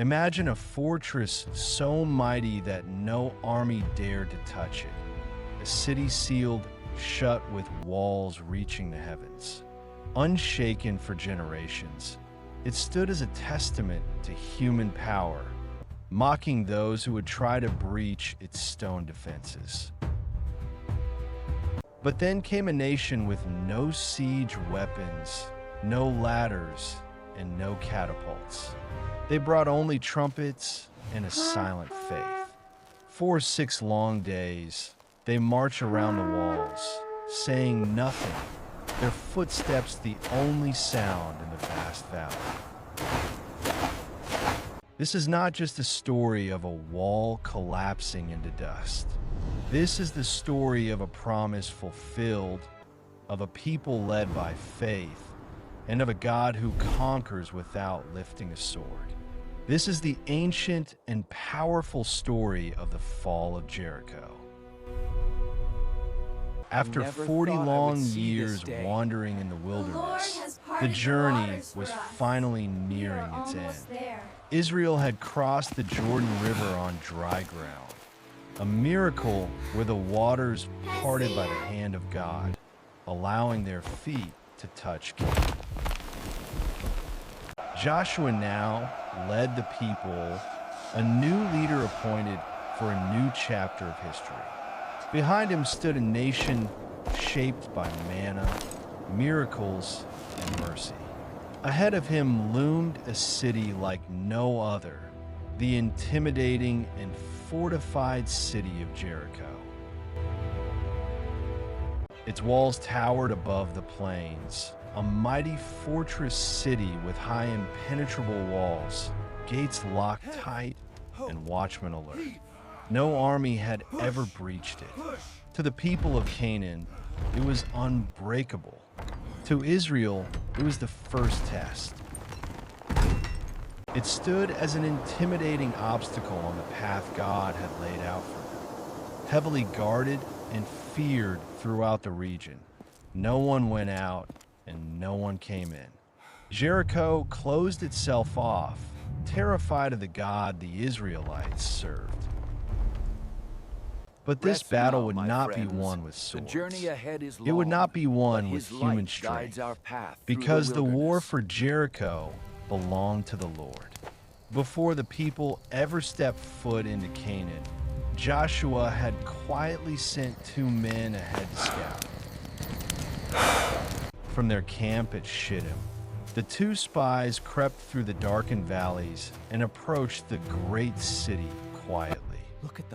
Imagine a fortress so mighty that no army dared to touch it. A city sealed shut with walls reaching the heavens. Unshaken for generations, it stood as a testament to human power, mocking those who would try to breach its stone defenses. But then came a nation with no siege weapons, no ladders, and no catapults. They brought only trumpets and a silent faith. For 6 long days, they march around the walls, saying nothing, their footsteps the only sound in the vast valley. This is not just a story of a wall collapsing into dust. This is the story of a promise fulfilled, of a people led by faith, and of a God who conquers without lifting a sword. This is the ancient and powerful story of the fall of Jericho. After 40 long years wandering in the wilderness, the journey was finally nearing its end. Israel had crossed the Jordan River on dry ground, a miracle where the waters parted by the hand of God, allowing their feet to touch Canaan. Joshua now led the people, a new leader appointed for a new chapter of history. Behind him stood a nation shaped by manna, miracles, and mercy. Ahead of him loomed a city like no other, the intimidating and fortified city of Jericho. Its walls towered above the plains, a mighty fortress city with high impenetrable walls, gates locked tight, and watchmen alert. No army had ever breached it. To the people of Canaan, it was unbreakable. To Israel, it was the first test. It stood as an intimidating obstacle on the path God had laid out for them. Heavily guarded and feared throughout the region, no one went out and no one came in. Jericho closed itself off, terrified of the God the Israelites served. But this battle would not be won with swords. It would not be won with human strength, because the war for Jericho belonged to the Lord. Before the people ever stepped foot into Canaan, Joshua had quietly sent 2 men ahead to scout. From their camp at Shittim, the 2 spies crept through the darkened valleys and approached the great city quietly.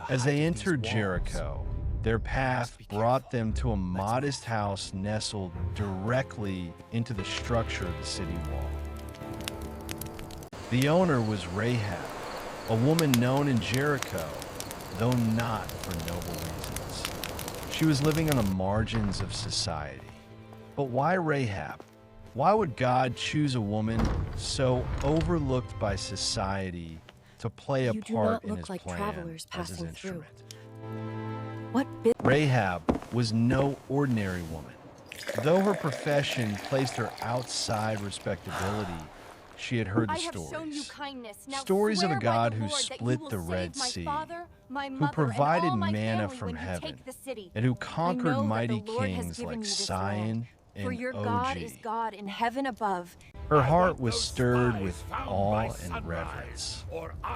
As they entered Jericho, their path brought them to a modest house nestled directly into the structure of the city wall. The owner was Rahab, a woman known in Jericho, though not for noble reasons. She was living on the margins of society. But why Rahab? Why would God choose a woman so overlooked by society to play a part in his plan as his instrument? Rahab was no ordinary woman. Though her profession placed her outside respectability, she had heard the stories of a God who split the Red Sea, who provided manna from heaven, and who conquered mighty kings like Sihon and Og. Her heart was stirred with awe and reverence.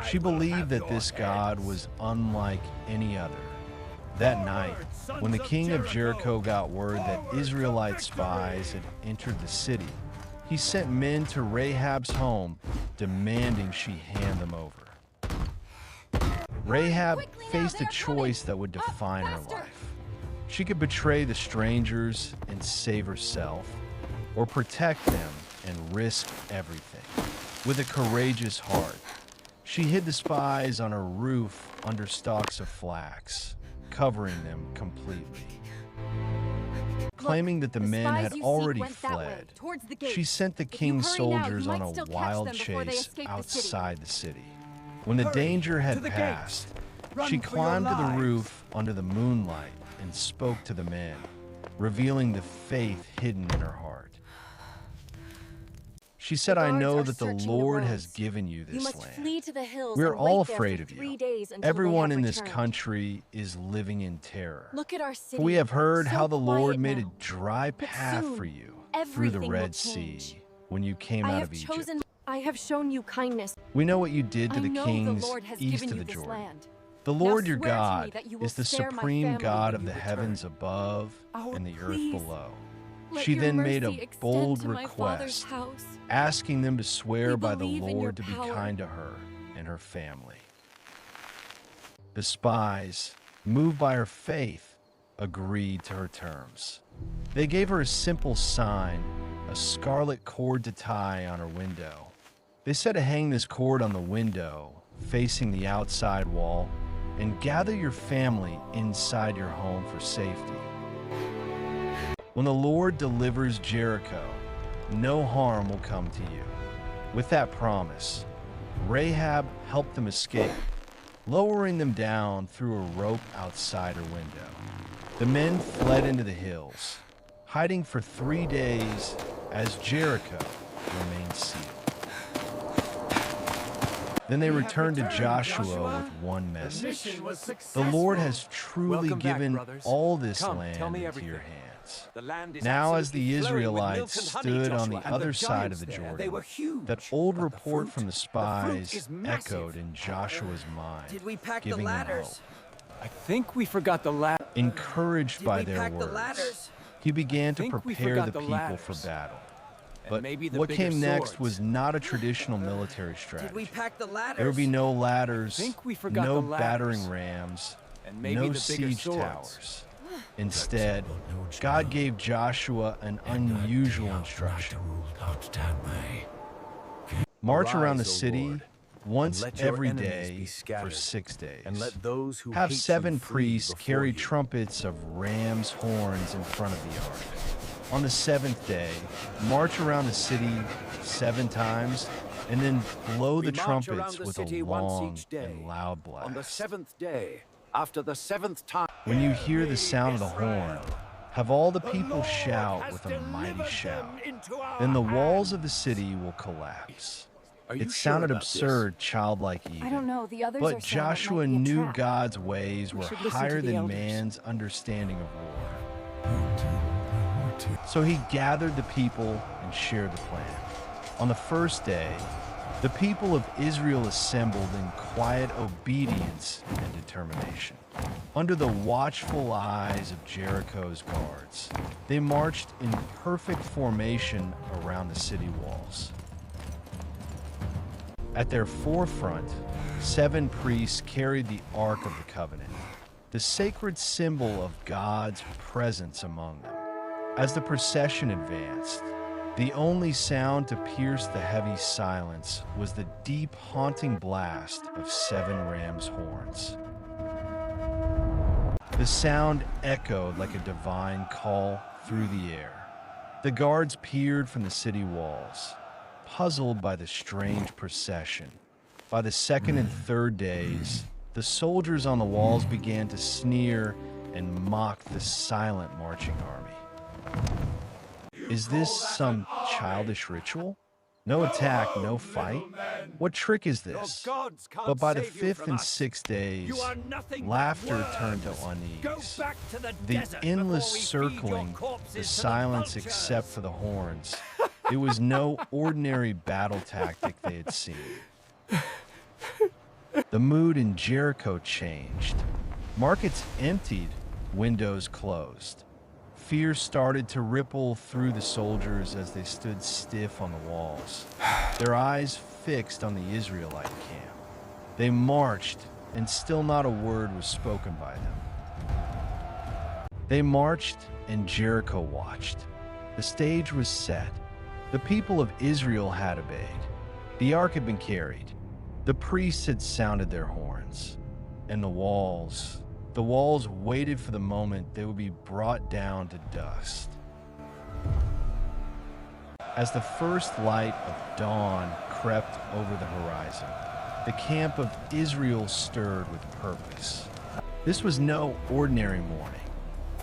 She believed that this God was unlike any other. That night, when the king of Jericho got word that Israelite spies had entered the city, he sent men to Rahab's home, demanding she hand them over. Rahab faced a choice that would define her life. She could betray the strangers and save herself, or protect them and risk everything. With a courageous heart, she hid the spies on a roof under stalks of flax, covering them completely. Claiming that the men had already fled, she sent the king's soldiers on a wild chase outside the city. When the danger had passed, she climbed to the roof under the moonlight and spoke to the men, revealing the faith hidden in her heart. She said, "I know that the Lord has given you this land. We're all afraid of you. Everyone in this country is living in terror. For we have heard how the Lord made a dry path for you through the Red Sea when you came out of Egypt. I have shown you kindness. We know what you did to the kings east of the Jordan. The Lord your God is the supreme God of the heavens above and the earth below." She then made a bold request, asking them to swear by the Lord to be kind to her and her family. The spies, moved by her faith, agreed to her terms. They gave her a simple sign, a scarlet cord to tie on her window. They said to hang this cord on the window, facing the outside wall, and gather your family inside your home for safety. When the Lord delivers Jericho, no harm will come to you. With that promise, Rahab helped them escape, lowering them down through a rope outside her window. The men fled into the hills, hiding for 3 days as Jericho remained sealed. Then they returned to Joshua with one message: "The Lord has truly given all this land into your hands." Now, as the Israelites stood on the other side of the Jordan, that old report from the spies echoed in Joshua's mind, giving him hope. I think we forgot the ladder. Encouraged by their words, he began to prepare the people for battle. But what came next was not a traditional military strategy. There would be no ladders, no battering rams, no siege towers. Instead, God gave Joshua an unusual instruction: march around the city once every day for 6 days. Have 7 priests carry trumpets of ram's horns in front of the ark. On the 7th day, march around the city 7 times, and then blow the trumpets with a long and loud blast. On the 7th day, after the 7th time, when you hear the sound of the horn, have all the people shout with a mighty shout. Then the walls of the city will collapse. It sounded absurd, childlike even. I don't know, the others but are Joshua like knew God's ways were higher than man's understanding of war. So he gathered the people and shared the plan. On the first day, the people of Israel assembled in quiet obedience and determination. Under the watchful eyes of Jericho's guards, they marched in perfect formation around the city walls. At their forefront, 7 priests carried the Ark of the Covenant, the sacred symbol of God's presence among them. As the procession advanced, the only sound to pierce the heavy silence was the deep, haunting blast of 7 ram's horns. The sound echoed like a divine call through the air. The guards peered from the city walls, puzzled by the strange procession. By the 2nd and 3rd days, the soldiers on the walls began to sneer and mock the silent marching army. Is this some childish ritual? No attack, no fight? What trick is this? But by the 5th and 6th days, laughter turned to unease. The endless circling, the silence except for the horns. It was no ordinary battle tactic they had seen. The mood in Jericho changed. Markets emptied, windows closed. Fear started to ripple through the soldiers as they stood stiff on the walls, their eyes fixed on the Israelite camp. They marched, and still not a word was spoken by them. They marched, and Jericho watched. The stage was set. The people of Israel had obeyed. The ark had been carried. The priests had sounded their horns. And the walls waited for the moment they would be brought down to dust. As the first light of dawn crept over the horizon, the camp of Israel stirred with purpose. This was no ordinary morning.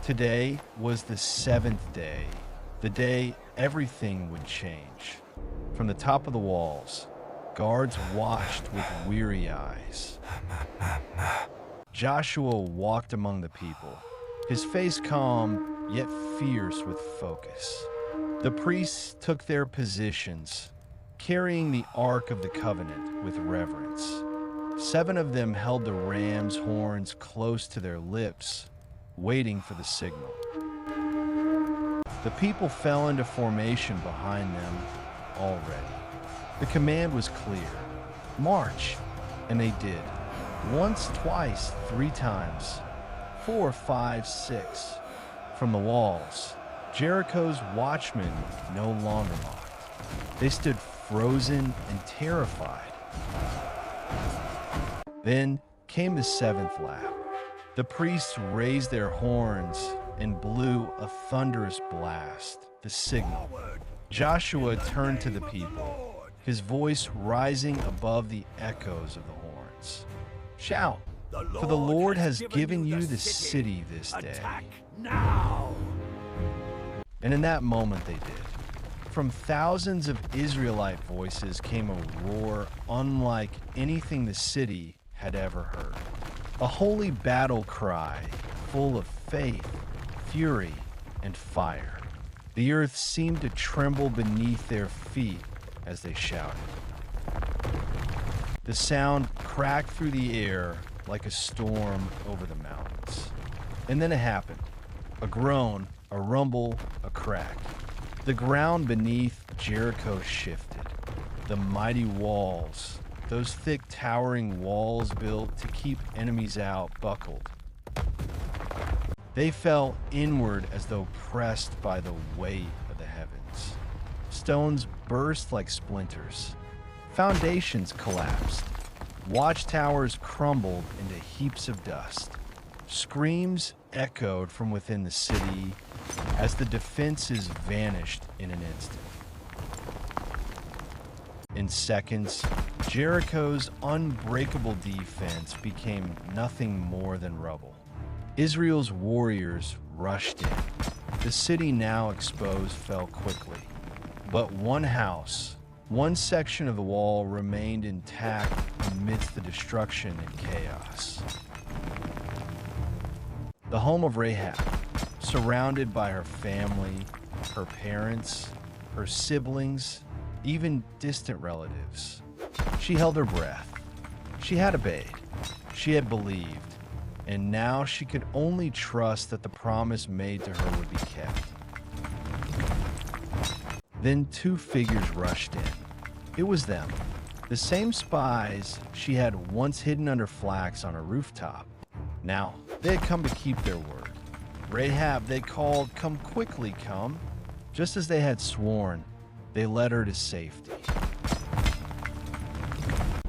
Today was the 7th day, the day everything would change. From the top of the walls, guards watched with weary eyes. Joshua walked among the people, his face calm yet fierce with focus. The priests took their positions, carrying the Ark of the Covenant with reverence. 7 of them held the ram's horns close to their lips, waiting for the signal. The people fell into formation behind them already. The command was clear. March! And they did. Once, twice, 3 times. 4, 5, 6. From the walls, Jericho's watchmen no longer mocked. They stood frozen and terrified. Then came the 7th lap. The priests raised their horns and blew a thunderous blast, the signal. Joshua turned to the people, his voice rising above the echoes of the horns. Shout, for the Lord has given you the city this day. Now! And in that moment they did. From thousands of Israelite voices came a roar unlike anything the city had ever heard. A holy battle cry full of faith, fury, and fire. The earth seemed to tremble beneath their feet as they shouted. The sound cracked through the air like a storm over the mountains. And then it happened. A groan, a rumble, a crack. The ground beneath Jericho shifted. The mighty walls, those thick towering walls built to keep enemies out, buckled. They fell inward as though pressed by the weight of the heavens. Stones burst like splinters. Foundations collapsed. Watchtowers crumbled into heaps of dust. Screams echoed from within the city as the defenses vanished in an instant. In seconds, Jericho's unbreakable defense became nothing more than rubble. Israel's warriors rushed in. The city, now exposed, fell quickly. But one house, one section of the wall, remained intact amidst the destruction and chaos. The home of Rahab, surrounded by her family, her parents, her siblings, even distant relatives. She held her breath. She had obeyed. She had believed. And now she could only trust that the promise made to her would be kept. Then 2 figures rushed in. It was them, the same spies she had once hidden under flax on a rooftop. Now, they had come to keep their word. Rahab, they called, "Come quickly, come." Just as they had sworn, they led her to safety.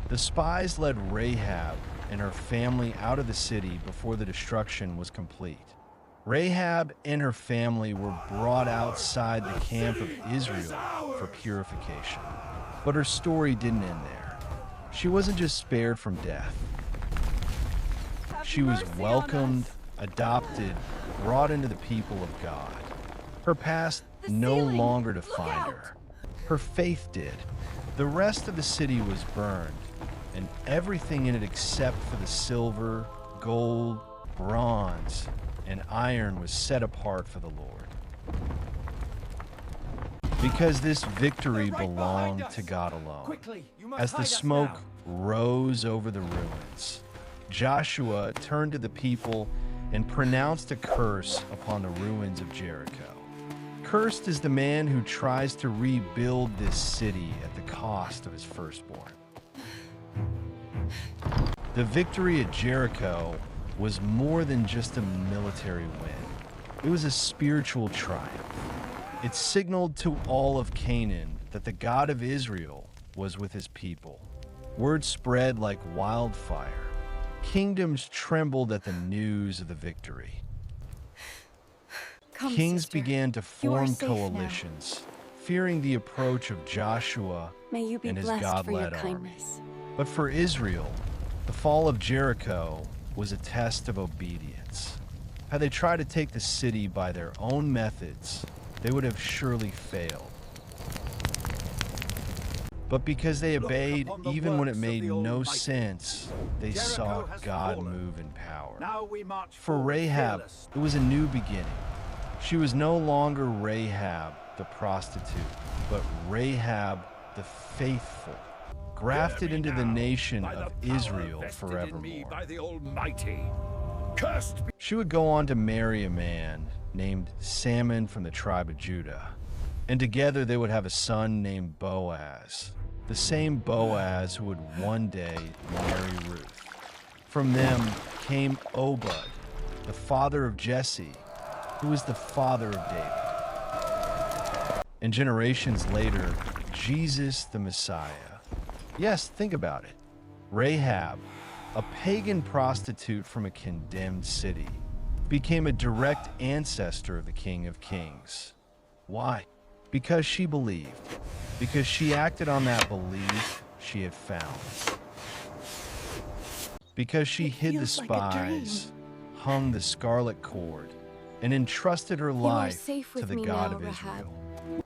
The spies led Rahab and her family out of the city before the destruction was complete. Rahab and her family were brought outside the camp of Israel for purification. But her story didn't end there. She wasn't just spared from death. She was welcomed, adopted, brought into the people of God. Her past no longer defined her. Her faith did. The rest of the city was burned, and everything in it except for the silver, gold, bronze, and iron was set apart for the Lord. Because this victory belonged to God alone. As the smoke rose over the ruins, Joshua turned to the people and pronounced a curse upon the ruins of Jericho. Cursed is the man who tries to rebuild this city at the cost of his firstborn. The victory at Jericho was more than just a military win. It was a spiritual triumph. It signaled to all of Canaan that the God of Israel was with his people. Word spread like wildfire. Kingdoms trembled at the news of the victory. Come, Kings sister. began to You are form safe coalitions, fearing the approach of Joshua May you be and his blessed for your God-led army. kindness. But for Israel, the fall of Jericho was a test of obedience. Had they tried to take the city by their own methods, they would have surely failed. But because they Look obeyed upon the even when it works of made the no Almighty. sense, they Jericho saw has God fallen. move in power. Now we march For forward Rahab, fearless. it was a new beginning. She was no longer Rahab, the prostitute, but Rahab, the faithful, grafted Hear me into the now, nation by of the power Israel vested in me forevermore. by the Almighty. Cursed be She would go on to marry a man named Salmon from the tribe of Judah, and together they would have a son named Boaz, the same Boaz who would one day marry Ruth. From them came Obed, the father of Jesse, who was the father of David. And generations later, Jesus the Messiah. Yes, think about it. Rahab, a pagan prostitute from a condemned city, became a direct ancestor of the King of Kings. Why? Because she believed. Because she acted on that belief she had found. Because she hid the feels like a dream. spies, hung the scarlet cord, and entrusted her are life safe to with the me God now, of Rahab. Israel.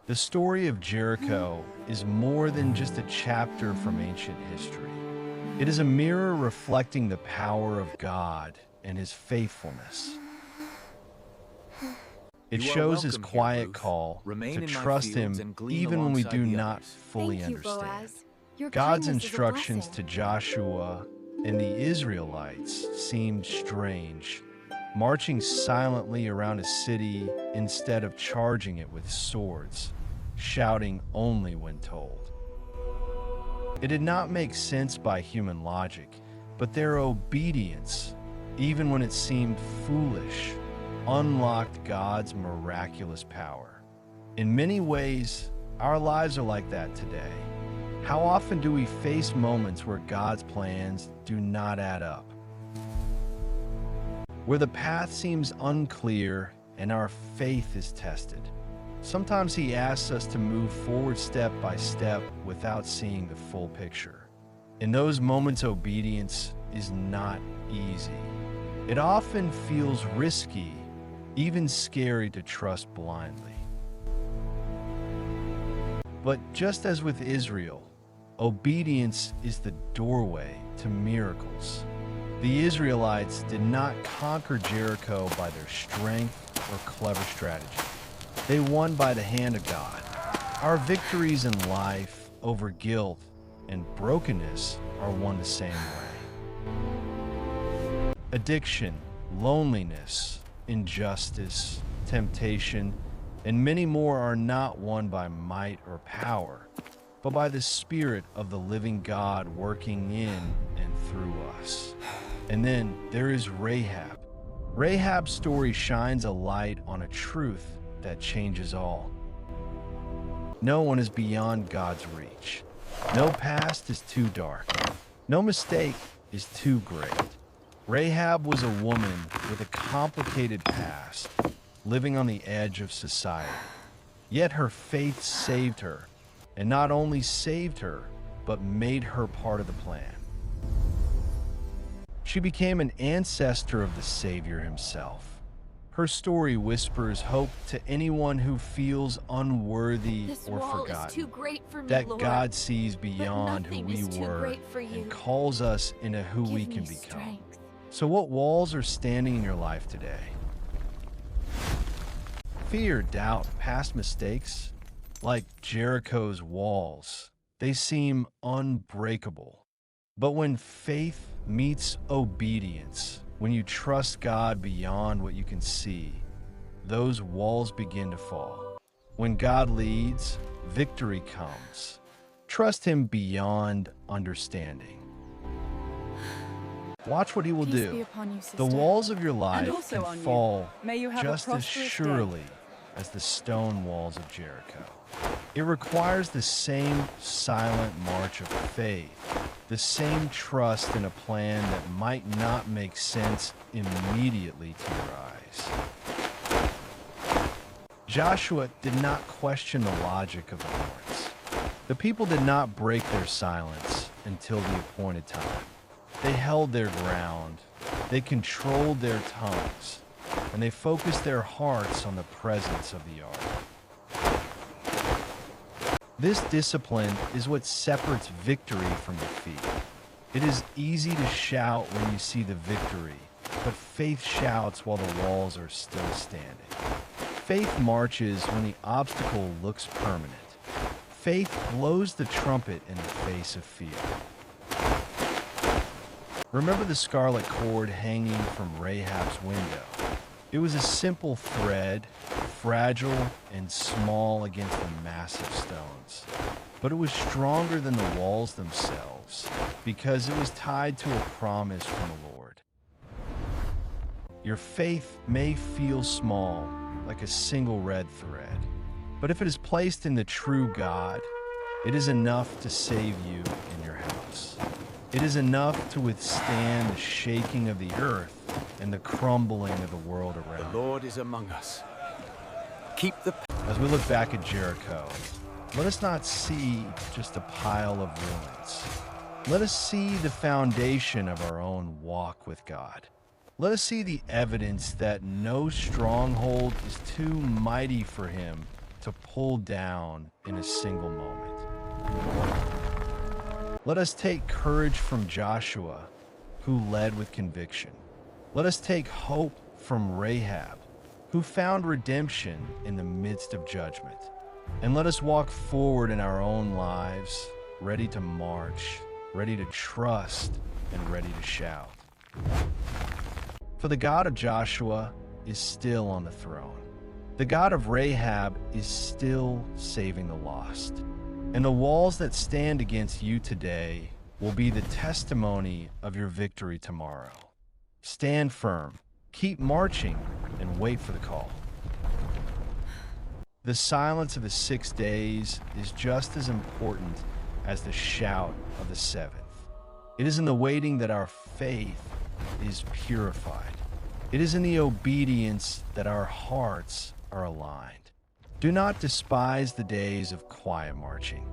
The story of Jericho is more than just a chapter from ancient history. It is a mirror reflecting the power of God and his faithfulness. It You are shows his welcome here, quiet Ruth. call Remain to in my trust fields him and glean even when we alongside do the not others. fully Thank you, understand. Boaz. Your God's kindness is a instructions blessing. to Joshua and the Israelites seemed strange, marching silently around a city instead of charging it with swords, shouting only when told. It did not make sense by human logic, but their obedience, even when it seemed foolish, unlocked God's miraculous power. In many ways, our lives are like that today. How often do we face moments where God's plans do not add up? Where the path seems unclear and our faith is tested. Sometimes He asks us to move forward step by step without seeing the full picture. In those moments, obedience is not easy. It often feels risky, even scary to trust blindly. But just as with Israel, obedience is the doorway to miracles. The Israelites did not conquer Jericho by their strength or clever strategy. They won by the hand of God. Our victories in life over guilt and brokenness are won the same way. Addiction, loneliness, injustice, temptation, and many more are not won by might or power, but by the Spirit of the living God working in and through us. And then there is Rahab. Rahab's story shines a light on a truth that changes all. No one is beyond God's reach. No past is too dark. No mistake is too great. Rahab was a woman with a complicated past, living on the edge of society. Yet her faith saved her, and not only saved her, but made her part of the plan. She became an ancestor of the Savior himself. Her story whispers hope to anyone who feels unworthy This or wall forgotten. is too great for me, That Lord. God sees beyond who nothing we is too were great for you. and calls us into who Give we me can become. strength. So what walls are standing in your life today? Fear, doubt, past mistakes, like Jericho's walls, they seem unbreakable. But when faith meets obedience, when you trust God beyond what you can see, those walls begin to fall. When God leads, victory comes. Trust Him beyond understanding. Watch what He will Peace be do. upon you, sister. The walls of your life also can on you. fall May you have a just as prosperous day. surely as the stone walls of Jericho. It requires the same silent march of faith, the same trust in a plan that might not make sense immediately to your eyes. Joshua did not question the logic of the Lord's. The people did not break their silence until the appointed time. They held their ground, they controlled their tongues, and they focused their hearts on the presence of the ark. This discipline is what separates victory from defeat. It is easy to shout when you see the victory, but faith shouts while the walls are still standing. Faith marches when the obstacle looks permanent. Faith blows the trumpet in the face of fear. Remember the scarlet cord hanging from Rahab's window? It was a simple thread, fragile and small against the massive stones. But it was stronger than the walls themselves because it was tied to a promise from the Lord. Your faith may feel small, like a single red thread, but if it is placed in the true God, it is enough to save you in your house. It is enough to withstand the shaking of the earth and the crumbling of the world around. The Lord is among us. Keep the... As we look back at Jericho, let us not see just a pile of ruins. Let us see the foundation of our own walk with God. Let us see the evidence that no stronghold is too mighty for him to pull down in a single moment. Let us take courage from Joshua, who led with conviction. Let us take hope from Rahab, who found redemption in the midst of judgment. And let us walk forward in our own lives, ready to march, ready to trust, and ready to shout. For the God of Joshua is still on the throne. The God of Rahab is still saving the lost. And the walls that stand against you today will be the testimony of your victory tomorrow. Stand firm, keep marching, and wait for the call. The silence of the 6 days is just as important as the shout of the 7th. It is in the waiting that our faith is purified. It is in the obedience that our hearts are aligned. Do not despise the days of quiet marching.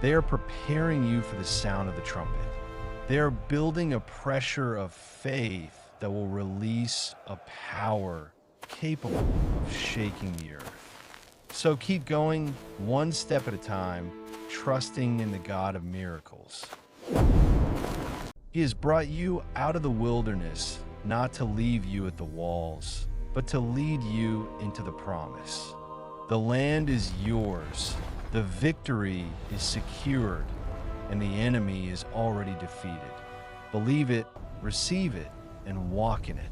They are preparing you for the sound of the trumpet. They are building a pressure of faith that will release a power capable of shaking the earth. So keep going one step at a time, trusting in the God of miracles. He has brought you out of the wilderness not to leave you at the walls, but to lead you into the promise. The land is yours, the victory is secured, and the enemy is already defeated. Believe it, receive it, and walk in it.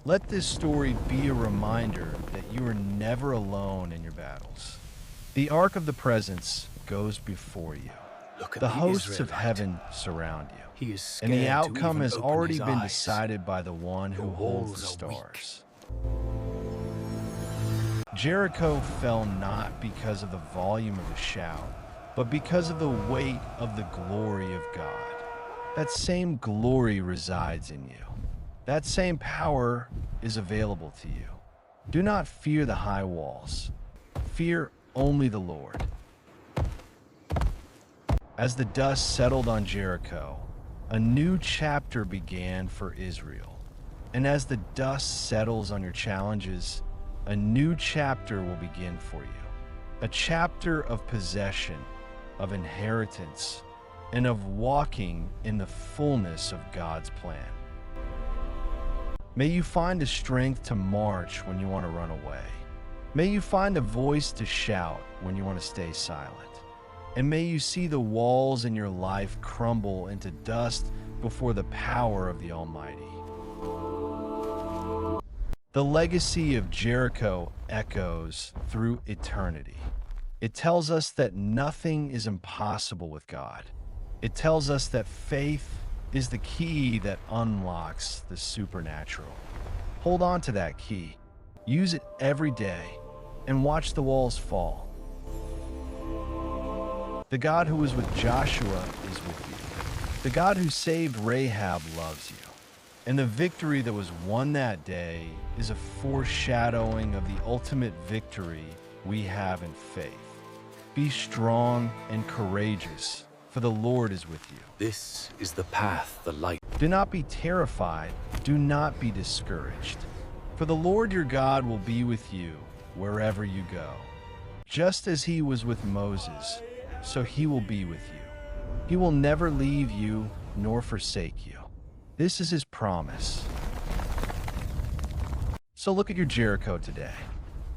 Let this story be a reminder that you are never alone in your battles. The Ark of the Presence goes before you. The hosts of heaven surround you. He is And the scared to outcome even has open already his been eyes. decided by the one who holds the walls are weak. stars. Jericho fell not because of the volume of the shout, but because of the weight of the glory of God. That same glory resides in you. That same power is available to you. Do not fear the high walls. Fear only the Lord. As the dust settled on Jericho, a new chapter began for Israel. And as the dust settles on your challenges, a new chapter will begin for you. A chapter of possession, of inheritance, and of walking in the fullness of God's plan. May you find the strength to march when you want to run away. May you find a voice to shout when you want to stay silent. And may you see the walls in your life crumble into dust before the power of the Almighty. The legacy of Jericho echoes through eternity. It tells us that nothing is impossible with God. It tells us that faith is the key that unlocks the supernatural. Hold on to that key. Use it every day and watch the walls fall. The God who was with Joshua is with you. The God who saved Rahab loves you. And the victory that was won that day is a foreshadowing of the ultimate victory we have in faith. Be strong and courageous, for the Lord is with you. This is the path, the light. Do not be terrified. Do not be discouraged. For the Lord your God will be with you wherever you go. Just as he was with Moses, so he will be with you. He will never leave you nor forsake you. This is his promise. So look at your Jericho today.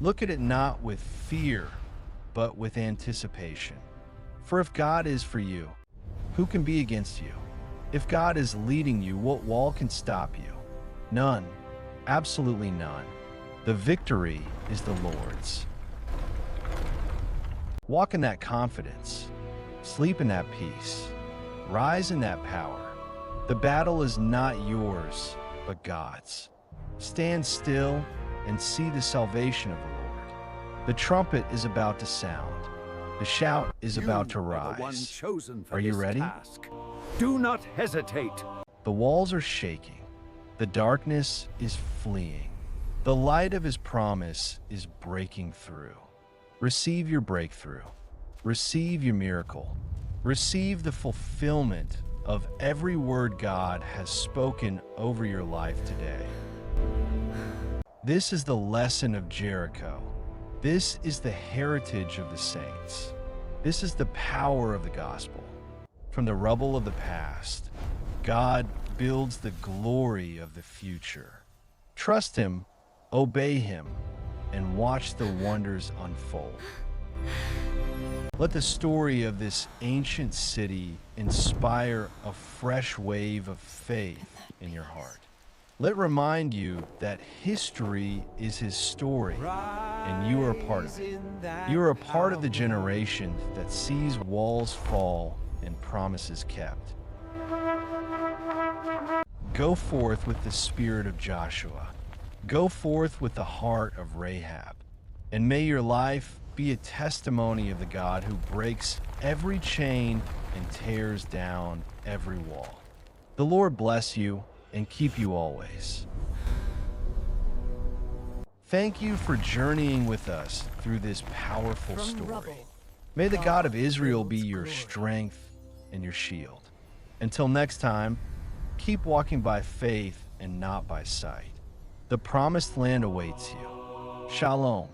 Look at it not with fear, but with anticipation. For if God is for you, who can be against you? If God is leading you, what wall can stop you? None. Absolutely none. The victory is the Lord's. Walk in that confidence. Sleep in that peace. Rise in that power. The battle is not yours, but God's. Stand still and see the salvation of the Lord. The trumpet is about to sound. The shout is about to rise. Are you ready? Do not hesitate. The walls are shaking. The darkness is fleeing. The light of his promise is breaking through. Receive your breakthrough. Receive your miracle. Receive the fulfillment of every word God has spoken over your life today. This is the lesson of Jericho. This is the heritage of the saints. This is the power of the gospel. From the rubble of the past, God builds the glory of the future. Trust him, obey him, and watch the wonders unfold. Let the story of this ancient city inspire a fresh wave of faith in your heart. Let it remind you that history is his story, and you are a part of it. You are a part of the generation that sees walls fall and promises kept. Go forth with the spirit of Joshua. Go forth with the heart of Rahab. And may your life be a testimony of the God who breaks every chain and tears down every wall. The Lord bless you and keep you always. Thank you for journeying with us through this powerful story. May the God of Israel be your strength and your shield. Until next time, keep walking by faith and not by sight. The promised land awaits you. Shalom.